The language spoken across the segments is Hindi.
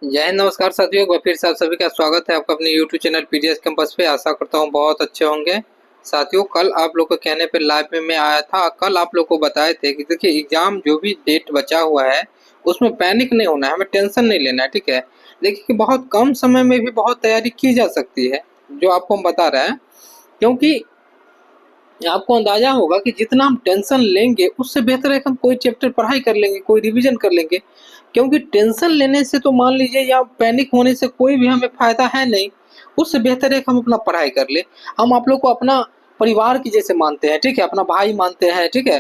जय हिंद, नमस्कार साथियों। एक बार फिर से आप सभी का स्वागत है आपका अपने यूट्यूब चैनल पीडीएस कैंपस पे। आशा करता हूँ बहुत अच्छे होंगे। साथियों, कल आप लोग को कहने पे लाइव में मैं आया था। कल आप लोग को बताए थे कि देखिए एग्जाम जो भी डेट बचा हुआ है उसमें पैनिक नहीं होना है, हमें टेंशन नहीं लेना है। ठीक है, देखिए कि बहुत कम समय में भी बहुत तैयारी की जा सकती है, जो आपको हम बता रहे हैं। क्योंकि आपको अंदाजा होगा कि जितना हम टेंशन लेंगे उससे बेहतर है कि हम कोई चैप्टर पढ़ाई कर लेंगे, कोई रिवीजन कर लेंगे। क्योंकि टेंशन लेने से तो मान लीजिए या पैनिक होने से कोई भी हमें फायदा है नहीं। उससे बेहतर है कि हम अपना पढ़ाई कर ले। हम आप लोग को अपना परिवार की जैसे मानते हैं, ठीक है, अपना भाई मानते हैं, ठीक है।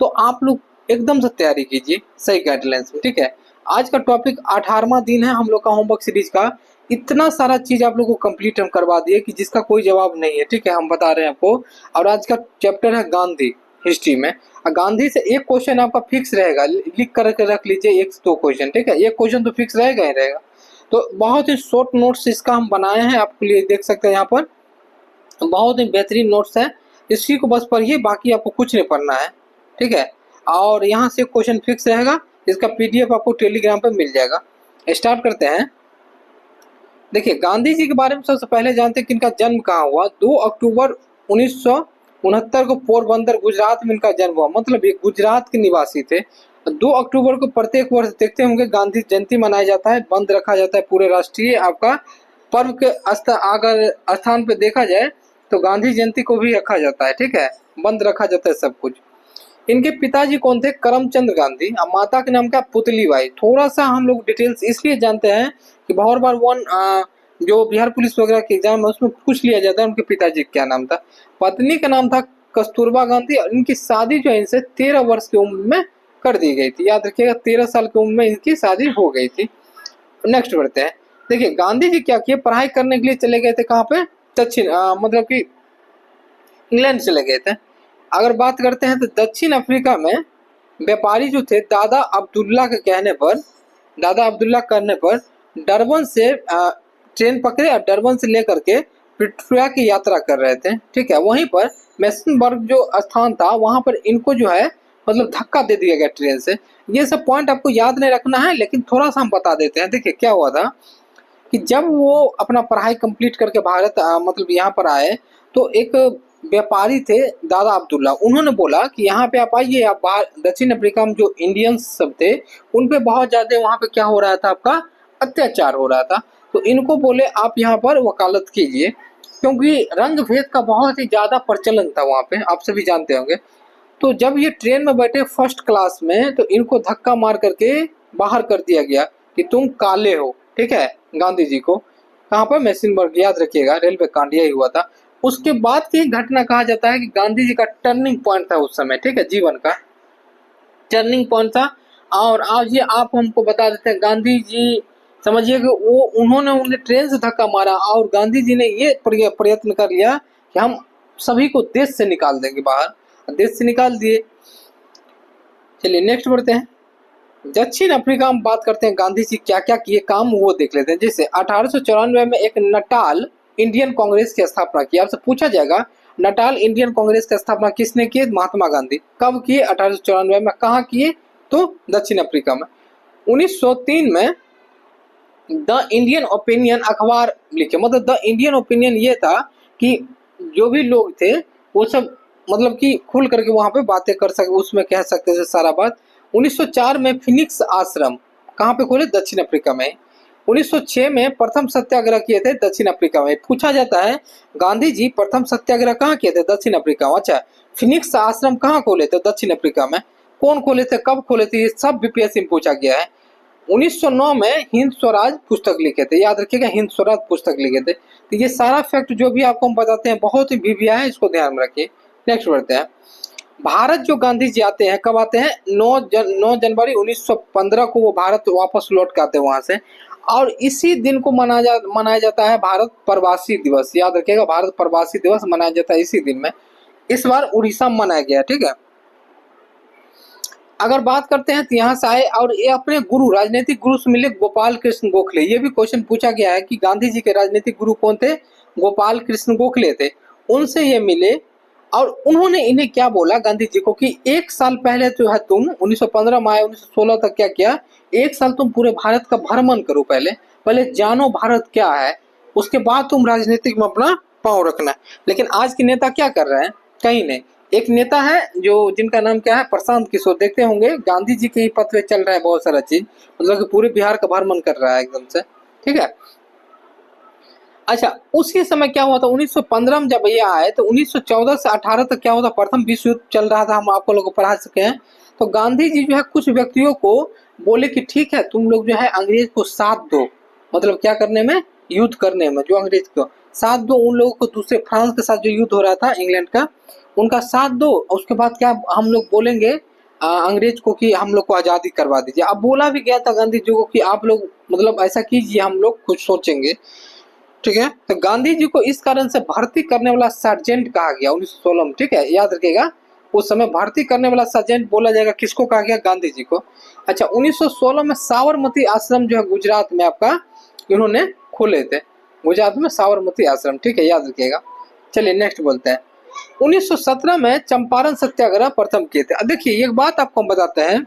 तो आप लोग एकदम से तैयारी कीजिए सही गाइडलाइंस में, ठीक है। आज का टॉपिक 18वां दिन है हम लोग का होमवर्क सीरीज का। इतना सारा चीज आप लोग को कंप्लीट हम करवा दिए कि जिसका कोई जवाब नहीं है, ठीक है, हम बता रहे हैं आपको। और आज का चैप्टर है गांधी, हिस्ट्री में। गांधी से एक क्वेश्चन आपका फिक्स रहेगा, लिख करके रख लीजिए, एक दो क्वेश्चन, ठीक है। एक क्वेश्चन तो फिक्स रहेगा ही रहेगा। तो बहुत ही शॉर्ट नोट्स इसका हम बनाए हैं आपके लिए, देख सकते हैं यहाँ पर। बहुत ही बेहतरीन नोट्स है, इसी को बस पढ़िए, बाकी आपको कुछ नहीं पढ़ना है, ठीक है। और यहाँ से क्वेश्चन फिक्स रहेगा, इसका पीडीएफ आपको टेलीग्राम पे मिल जाएगा। स्टार्ट करते हैं। देखिए, गांधी जी के बारे में सबसे पहले जानते हैं कि इनका जन्म कहाँ हुआ। 2 अक्टूबर 1969 को पोरबंदर गुजरात में इनका जन्म हुआ। मतलब ये गुजरात के निवासी थे। 2 अक्टूबर को प्रत्येक वर्ष देखते होंगे गांधी जयंती मनाया जाता है, बंद रखा जाता है पूरे राष्ट्रीय आपका पर्व के अगर स्थान पे देखा जाए तो गांधी जयंती को भी रखा जाता है, ठीक है, बंद रखा जाता है सब कुछ। इनके पिताजी कौन थे? करमचंद गांधी। और माता के नाम क्या? पुतलीबाई। थोड़ा सा हम लोग डिटेल्स इसलिए जानते हैं कि बहुत बार जो बिहार पुलिस वगैरह के एग्जाम है उसमें पूछ लिया जाता है उनके पिताजी क्या नाम था। पत्नी का नाम था कस्तूरबा गांधी और इनकी शादी जो है इनसे 13 वर्ष की उम्र में कर दी गई थी। याद रखिएगा, 13 साल की उम्र में इनकी शादी हो गई थी। नेक्स्ट बढ़ते हैं। देखिए, गांधी जी क्या किए? पढ़ाई करने के लिए चले गए थे कहाँ पे? दक्षिण मतलब कि इंग्लैंड चले गए थे। अगर बात करते हैं तो दक्षिण अफ्रीका में व्यापारी जो थे दादा अब्दुल्ला के कहने पर, दादा अब्दुल्ला करने पर डरबन से ट्रेन पकड़े और डरबन से लेकर के प्रिटोरिया की यात्रा कर रहे थे, ठीक है। वहीं पर मैसनबर्ग जो स्थान था वहां पर इनको जो है मतलब धक्का दे दिया गया ट्रेन से। ये सब पॉइंट आपको याद नहीं रखना है, लेकिन थोड़ा सा हम बता देते हैं। देखिए क्या हुआ था कि जब वो अपना पढ़ाई कंप्लीट करके भारत मतलब यहाँ पर आए तो एक व्यापारी थे दादा अब्दुल्ला, उन्होंने बोला कि यहाँ पे आप आइए। आप बाहर दक्षिण अफ्रीका में जो इंडियंस सब थे उन पे बहुत ज्यादा वहाँ पे क्या हो रहा था, आपका अत्याचार हो रहा था। तो इनको बोले आप यहाँ पर वकालत कीजिए, क्योंकि रंग भेद का बहुत ही ज्यादा प्रचलन था वहाँ पे, आप सभी जानते होंगे। तो जब ये ट्रेन में बैठे फर्स्ट क्लास में तो इनको धक्का मार करके बाहर कर दिया गया कि तुम काले हो, ठीक है। गांधी जी को कहाँ पर? मैसिनबर्ग, याद रखिएगा, रेलवे कांड यही हुआ था। उसके बाद की घटना कहा जाता है कि गांधी जी का टर्निंग पॉइंट था उस समय, ठीक है, जीवन का टर्निंग पॉइंट था। और आज ये आप हमको बता देते हैं, गांधी जी समझिए कि वो उन्होंने उन्हें ट्रेन से धक्का मारा और गांधी जी ने ये प्रयत्न कर लिया कि हम सभी को देश से निकाल देंगे बाहर। देश से निकाल दिए। चलिए नेक्स्ट बढ़ते हैं। दक्षिण अफ्रीका में बात करते हैं गांधी जी क्या क्या किए काम, वो देख लेते हैं। जैसे 1894 में एक नटाल इंडियन कांग्रेस की स्थापना की। आपसे पूछा जाएगा नटाल इंडियन कांग्रेस की स्थापना किसने की? महात्मा गांधी। कब किए? 1894 में। कहाँ किए? तो दक्षिण अफ्रीका में। 1903 में द इंडियन ओपिनियन अखबार लिखे। मतलब द इंडियन ओपिनियन ये था कि जो भी लोग थे वो सब मतलब कि खुल करके वहां पे बातें कर सके, उसमें कह सकते थे सारा बात। 1904 में फिनिक्स आश्रम कहाँ पे खोले? दक्षिण अफ्रीका में। 1906 में प्रथम सत्याग्रह किए थे दक्षिण अफ्रीका में। पूछा जाता है गांधी जी प्रथम सत्याग्रह कहाँ किए थे? दक्षिण अफ्रीका में। अच्छा, फिनिक्स आश्रम कहाँ खोले थे? दक्षिण अफ्रीका में। कौन खोले थे, कब खोले थे, ये सब बीपीएससी में पूछा गया है। 1909 में हिंद स्वराज पुस्तक लिखे थे। याद रखिएगा, हिंद स्वराज पुस्तक लिखे थे। तो ये सारा फैक्ट जो भी आपको हम बताते हैं बहुत ही भिविया है, इसको ध्यान में रखिए। नेक्स्ट बढ़ते हैं। भारत जो गांधी जी आते हैं कब आते हैं? 9 जनवरी 1915 को वो भारत वापस लौट के आते हैं वहां से। और इसी दिन को मनाया जाता है भारत प्रवासी दिवस। याद रखिएगा, भारत प्रवासी दिवस मनाया जाता है इसी दिन में। इस बार उड़ीसा में मनाया गया, ठीक है। अगर बात करते हैं तो यहाँ से आए और ये अपने गुरु, राजनीतिक गुरु से मिले गोपाल कृष्ण गोखले। ये भी क्वेश्चन पूछा गया है कि गांधी जी के राजनीतिक गुरु कौन थे? गोपाल कृष्ण गोखले थे। उनसे ये मिले और उन्होंने इन्हें क्या बोला गांधी जी को कि एक साल पहले जो है तुम 1915 में आए, 1916 तक क्या किया? एक साल तुम पूरे भारत का भ्रमण करो, पहले पहले जानो भारत क्या है, उसके बाद तुम राजनीतिक में अपना पाँव रखना। लेकिन आज के नेता क्या कर रहे हैं, कहीं नहीं। एक नेता है जो जिनका नाम क्या है, प्रशांत किशोर, देखते होंगे गांधी जी के ही पथ पे चल रहा है बहुत सारा चीज, मतलब कि पूरे बिहार का भ्रमण कर रहा है एकदम से, ठीक है। अच्छा, उसी समय क्या हुआ था 1915 में जब ये आए, तो 1914 से 18 तक क्या हुआ था, प्रथम विश्व युद्ध चल रहा था, हम आपको लोगों को पढ़ा चुके हैं। तो गांधी जी जो है कुछ व्यक्तियों को बोले कि ठीक है तुम लोग जो है अंग्रेज को साथ दो, मतलब क्या करने में, युद्ध करने में, जो अंग्रेज को साथ दो, उन लोगों को दूसरे फ्रांस के साथ जो युद्ध हो रहा था इंग्लैंड का, उनका साथ दो, और उसके बाद क्या हम लोग बोलेंगे अंग्रेज को कि हम लोग को आजादी करवा दीजिए। अब बोला भी गया था गांधी जी को कि आप लोग मतलब ऐसा कीजिए, हम लोग कुछ सोचेंगे, ठीक है। तो गांधी जी को इस कारण से भर्ती करने वाला सर्जेंट कहा गया 1916 में, ठीक है, याद रखिएगा। उस समय भर्ती करने वाला सर्जेंट बोला जाएगा, किसको कहा गया, गांधी जी को। अच्छा, 1916 में साबरमती आश्रम जो है गुजरात में आपका इन्होंने खोले थे, गुजरात में साबरमती आश्रम, ठीक है, याद रखिएगा। चलिए नेक्स्ट बोलते हैं। 1917 में चंपारण सत्याग्रह प्रथम किए थे। अब देखिए एक बात आपको हम बताते हैं,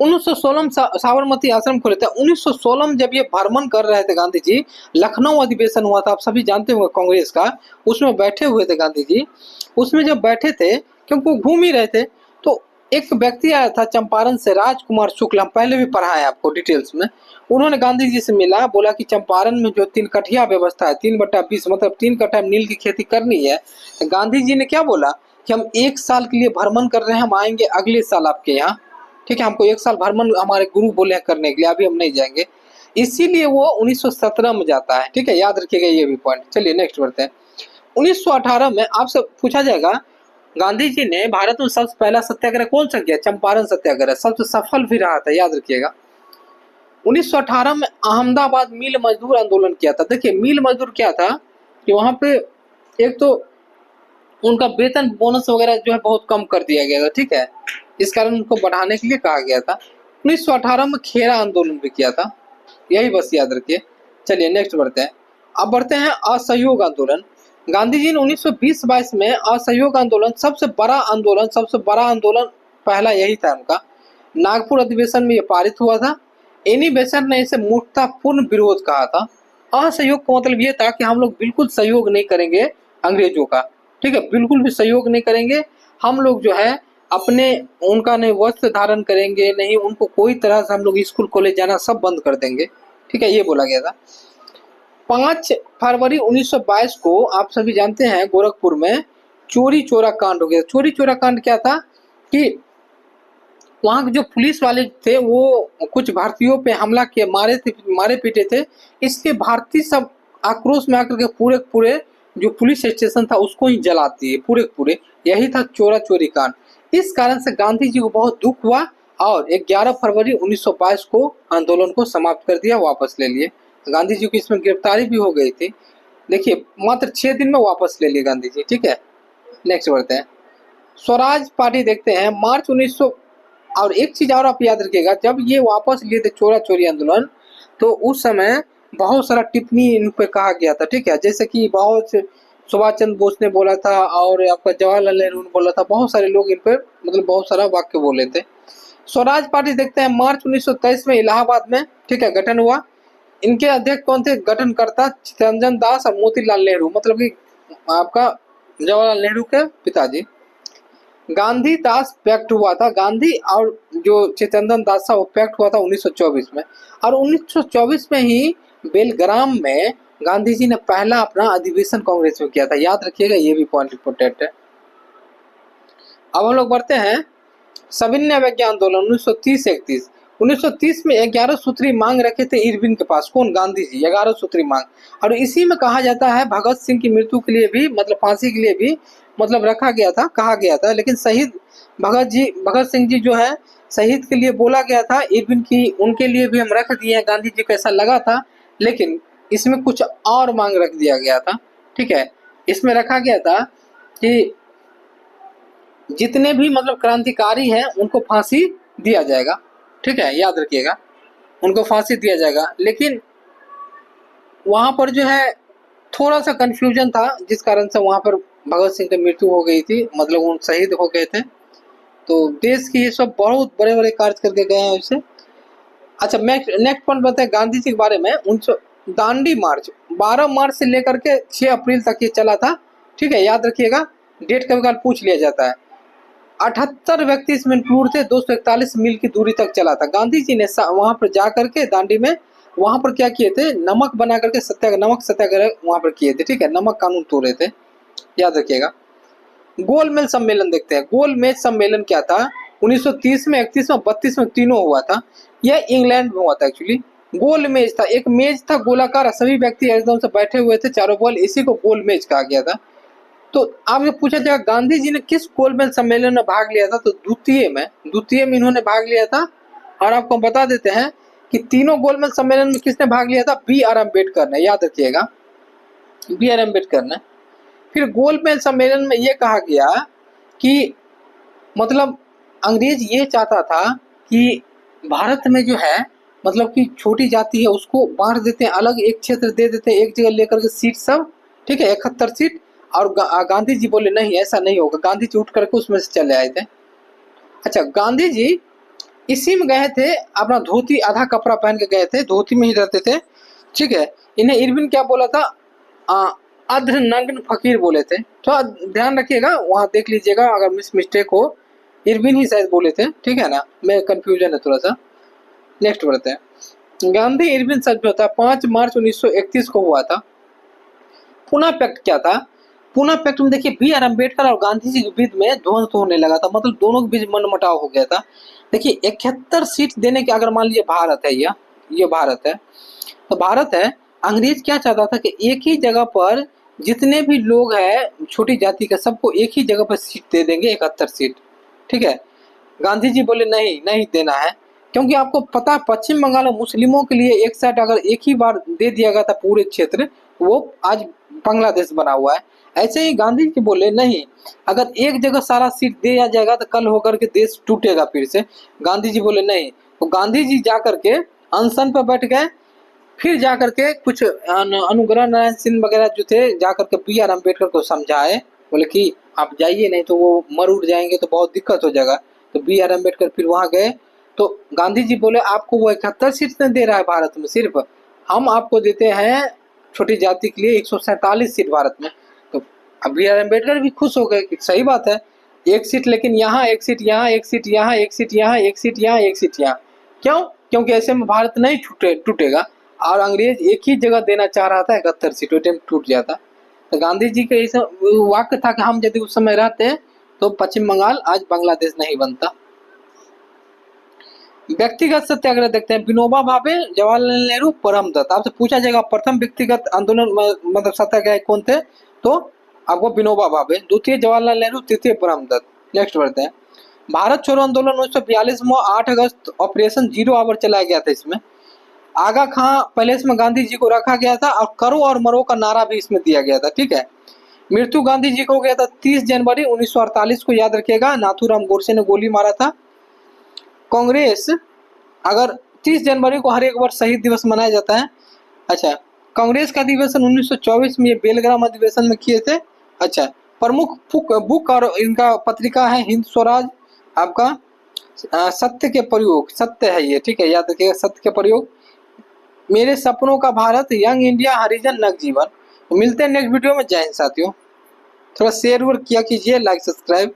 1916 में साबरमती आश्रम खोले थे। 1916 में जब ये भ्रमण कर रहे थे गांधी जी, लखनऊ अधिवेशन हुआ था, आप सभी जानते होंगे कांग्रेस का, उसमें बैठे हुए थे गांधी जी। उसमें जब बैठे थे, क्योंकि वो घूम ही रहे थे, तो एक व्यक्ति आया था चंपारण से, राजकुमार शुक्ल, हम पहले भी पढ़ा है आपको डिटेल्स में। उन्होंने गांधी जी से मिला, बोला कि चंपारण में जो 3 कठिया व्यवस्था है, 3/20, मतलब 3 कट्ठा नील की खेती करनी है। गांधी जी ने क्या बोला कि हम 1 साल के लिए भ्रमण कर रहे हैं, हम आएंगे अगले साल आपके यहाँ, ठीक है, हमको 1 साल भ्रमण हमारे गुरु बोले हैं करने के लिए, अभी हम नहीं जाएंगे। इसीलिए वो 1917 में जाता है, ठीक है, याद रखिएगा ये भी पॉइंट। चलिए नेक्स्ट बढ़ते हैं। 1918 में आपसे पूछा जाएगा, गांधी जी ने भारत में सबसे पहला सत्याग्रह कौन सा किया, चंपारण सत्याग्रह, सबसे सफल भी रहा था, याद रखिएगा। 1918 में अहमदाबाद मिल मजदूर आंदोलन किया था। देखिए मिल मजदूर क्या था कि वहां पे एक तो उनका वेतन बोनस वगैरह जो है बहुत कम कर दिया गया था, ठीक है, इस कारण उनको बढ़ाने के लिए कहा गया था। 1918 में खेरा आंदोलन भी किया था, यही बस याद रखिए। चलिए नेक्स्ट बढ़ते हैं। अब बढ़ते हैं असहयोग आंदोलन। गांधी जी ने 1920-22 में असहयोग आंदोलन, सबसे बड़ा आंदोलन पहला यही था उनका। नागपुर अधिवेशन में ये पारित हुआ था। एनी बेसेंट ने इसे मूर्खतापूर्ण विरोध कहा था। असहयोग का मतलब ये था कि हम लोग बिल्कुल सहयोग नहीं करेंगे अंग्रेजों का, ठीक है, बिल्कुल भी सहयोग नहीं करेंगे। हम लोग जो है अपने, उनका नहीं वस्त्र धारण करेंगे, नहीं उनको कोई तरह से हम लोग स्कूल कॉलेज जाना सब बंद कर देंगे, ठीक है, ये बोला गया था। 5 फरवरी 1922 को आप सभी जानते हैं गोरखपुर में चोरी चोरा कांड हो गया। चोरी चोरा कांड क्या था कि वहाँ के जो पुलिस वाले थे वो कुछ भारतीयों पे हमला किए, मारे पीटे थे। इसके भारतीय सब आक्रोश में आकर के पूरे पूरे जो पुलिस स्टेशन था उसको ही जला दिए, पूरे पूरे। यही था चोरा चोरी कांड। इस कारण से गांधी जी को बहुत दुख हुआ और 11 फरवरी 1922 को आंदोलन को समाप्त कर दिया, वापस ले लिए। गांधी जी की इसमें गिरफ्तारी भी हो गई थी। देखिए मात्र 6 दिन में वापस ले लिए गांधी जी, ठीक है। नेक्स्ट बढ़ते हैं। स्वराज पार्टी देखते हैं, मार्च 1900। और एक चीज और आप याद रखिएगा, जब ये वापस लिए थे चोरा चोरी आंदोलन, तो उस समय बहुत सारा टिप्पणी इन पे कहा गया था, ठीक है, जैसे कि बहुत सुभाष चंद्र बोस ने बोला था और आपका जवाहरलाल नेहरू ने बोला था, बहुत सारे लोग इन पर मतलब बहुत सारा वाक्य बोले थे। स्वराज पार्टी देखते हैं, मार्च 1923 में इलाहाबाद में, ठीक है, गठन हुआ। इनके अध्यक्ष कौन थे, गठनकर्ता चित्तरंजन दास और मोतीलाल नेहरू, मतलब कि आपका जवाहरलाल नेहरू के पिताजी। गांधी दास पैक्ट हुआ था, गांधी और जो चित्तरंजन दास था वो पैक्ट हुआ था 1924 में। और 1924 में ही बेलग्राम में गांधी जी ने पहला अपना अधिवेशन कांग्रेस में किया था, याद रखिएगा, ये भी पॉइंट इंपोर्टेंट है। अब हम लोग बढ़ते हैं सविनय अवज्ञा आंदोलन 1930-31। 1930 में 11 सूत्री मांग रखे थे इरविन के पास, कौन, गांधी जी, 11 सूत्री मांग। और इसी में कहा जाता है भगत सिंह की मृत्यु के लिए भी, मतलब फांसी के लिए भी मतलब रखा गया था, कहा गया था। लेकिन शहीद भगत सिंह जी जो है शहीद के लिए बोला गया था, इरविन की उनके लिए भी हम रख दिए हैं, गांधी जी को ऐसा लगा था। लेकिन इसमें कुछ और मांग रख दिया गया था, ठीक है। इसमें रखा गया था कि जितने भी मतलब क्रांतिकारी हैं उनको फांसी दिया जाएगा, ठीक है, याद रखिएगा, उनको फांसी दिया जाएगा। लेकिन वहां पर जो है थोड़ा सा कंफ्यूजन था, जिस कारण से वहां पर भगत सिंह की मृत्यु हो गई थी, मतलब उन शहीद हो गए थे। तो देश के ये सब बहुत बड़े बड़े कार्य करके गए हैं उससे। अच्छा, नेक्स्ट पॉइंट बताते हैं गांधी जी के बारे में। उनसे दांडी मार्च 12 मार्च से लेकर के 6 अप्रैल तक ये चला था, ठीक है, याद रखिएगा, डेट कभी कभार पूछ लिया जाता है। 78 व्यक्ति इसमें इंक्लूड थे, 241 मील की दूरी तक चला था। गांधी जी ने वहां पर जा करके दांडी में, वहां पर क्या किए थे, नमक बना करके सत्याग्रह, नमक सत्याग्रह वहां पर किए थे, ठीक है, नमक कानून तोड़े थे, याद रखिएगा। गोलमेज सम्मेलन देखते हैं। गोलमेज सम्मेलन क्या था, 1930 में, 31 में, 32 में तीनों हुआ था। यह इंग्लैंड में हुआ था एक्चुअली। गोलमेज था, एक मेज था गोलाकार, सभी व्यक्ति एकदम से बैठे हुए थे चारों बगल, इसी को गोलमेज कहा गया था। तो आपसे पूछा जाएगा गांधी जी ने किस गोलमेज सम्मेलन में भाग लिया था, तो द्वितीय में इन्होंने भाग लिया था। और आपको बता देते हैं कि तीनों गोलमेज सम्मेलन में किसने भाग लिया था, बी आर अम्बेडकर ने, याद रखिएगा, बी आर अम्बेडकर ने। फिर गोलमेज सम्मेलन में यह कहा गया कि मतलब अंग्रेज ये चाहता था कि भारत में जो है, मतलब कि छोटी जाति है उसको बांट देते हैं, अलग एक क्षेत्र दे देते हैं, एक जगह लेकर के सीट सब, ठीक है, 71 सीट। और गांधी जी बोले नहीं, ऐसा नहीं होगा। गांधी जी उठ करके उसमें से चले आए थे। अच्छा, गांधी जी इसी में गए थे, अपना धोती आधा कपड़ा पहन के गए थे, धोती में ही रहते थे, ठीक है। इन्हें इरविन क्या बोला था, अर्धनग्न फकीर बोले थे। थोड़ा ध्यान रखिएगा, वहां देख लीजिएगा अगर मिस्टेक हो, इरविन ही शायद बोले थे, ठीक है ना, मैं कंफ्यूजन है थोड़ा सा। नेक्स्ट बढ़ते हैं। गांधी इरविन समझौता 5 मार्च 1931 को हुआ था। पुना पैक्ट क्या था, पुना पैक्ट में देखिए बी आर अम्बेडकर और गांधी जी के बीच में ध्वंस होने लगा था, मतलब दोनों के बीच मनमुटाव हो गया था। देखिए 71 सीट देने के, अगर मान लीजिए भारत है, ये भारत है, तो भारत है, अंग्रेज क्या चाहता था कि एक ही जगह पर जितने भी लोग हैं छोटी जाति के, सबको एक ही जगह पर सीट दे देंगे, 71 सीट, ठीक है। गांधी जी बोले नहीं, नहीं देना है, क्योंकि आपको पता है पश्चिम बंगाल में मुस्लिमों के लिए एक साइड अगर एक ही बार दे दिया गया था पूरे क्षेत्र, वो आज बांग्लादेश बना हुआ है। ऐसे ही गांधी जी बोले नहीं, अगर एक जगह सारा सीट दिया जाएगा तो कल होकर के देश टूटेगा फिर से। गांधी जी बोले नहीं, तो गांधी जी जा करके अनशन पर बैठ गए। फिर जाकर के कुछ अनुग्रह नारायण सिंह वगैरह जो थे, जाकर के बी आर अम्बेडकर को समझाए, बोले कि आप जाइए, नहीं तो वो मर उड़ जाएंगे तो बहुत दिक्कत हो जाएगा। तो बी आर अम्बेडकर फिर वहां गए, तो गांधी जी बोले आपको वो 71 सीट नहीं दे रहा है भारत में, सिर्फ हम आपको देते हैं छोटी जाति के लिए 147 सीट भारत में। तो अब बी आर अम्बेडकर भी खुश हो गए कि सही बात है, एक सीट, लेकिन यहाँ एक सीट, यहाँ एक सीट, यहाँ एक सीट, यहाँ एक सीट, यहाँ एक सीट, यहाँ क्यों, क्योंकि ऐसे में भारत नहीं टूटेगा। और अंग्रेज एक ही जगह देना चाह रहा था, 71 सीट, टाइम टूट जाता। तो गांधी जी का ऐसा वाक्य था कि हम यदि उस समय रहते तो पश्चिम बंगाल आज बांग्लादेश नहीं बनता। व्यक्तिगत सत्याग्रह देखते हैं। विनोबा भावे, जवाहरलाल नेहरू, परमदत्त। आपसे पूछा जाएगा प्रथम व्यक्तिगत आंदोलन मतलब सत्याग्रह कौन थे, तो आपको विनोबा भावे, द्वितीय जवाहरलाल नेहरू, तृतीय परमदत्त। नेक्स्ट बढ़ते हैं। भारत छोड़ो आंदोलन 1942 में 8 अगस्त ऑपरेशन 0 आवर चलाया गया था। इसमें आगा खां पैलेस में गांधी जी को रखा गया था और करो और मरो का नारा भी इसमें दिया गया था, ठीक है। मृत्यु गांधी जी को हो गया था 30 जनवरी 1948 को, याद रखिएगा, नाथूराम गोडसे ने गोली मारा था। कांग्रेस, अगर 30 जनवरी को हर एक वर्ष शहीद दिवस मनाया जाता है। अच्छा, कांग्रेस का अधिवेशन 1924 में ये बेलग्राम अधिवेशन में किए थे। अच्छा, प्रमुख बुक और इनका पत्रिका है हिंद स्वराज, आपका सत्य के प्रयोग, सत्य है ये, ठीक है, याद रखिएगा, सत्य के प्रयोग, मेरे सपनों का भारत, यंग इंडिया, हरिजन नवजीवन। मिलते हैं नेक्स्ट वीडियो में। जय हिंद साथियों, थोड़ा शेयर किया कीजिए, लाइक सब्सक्राइब।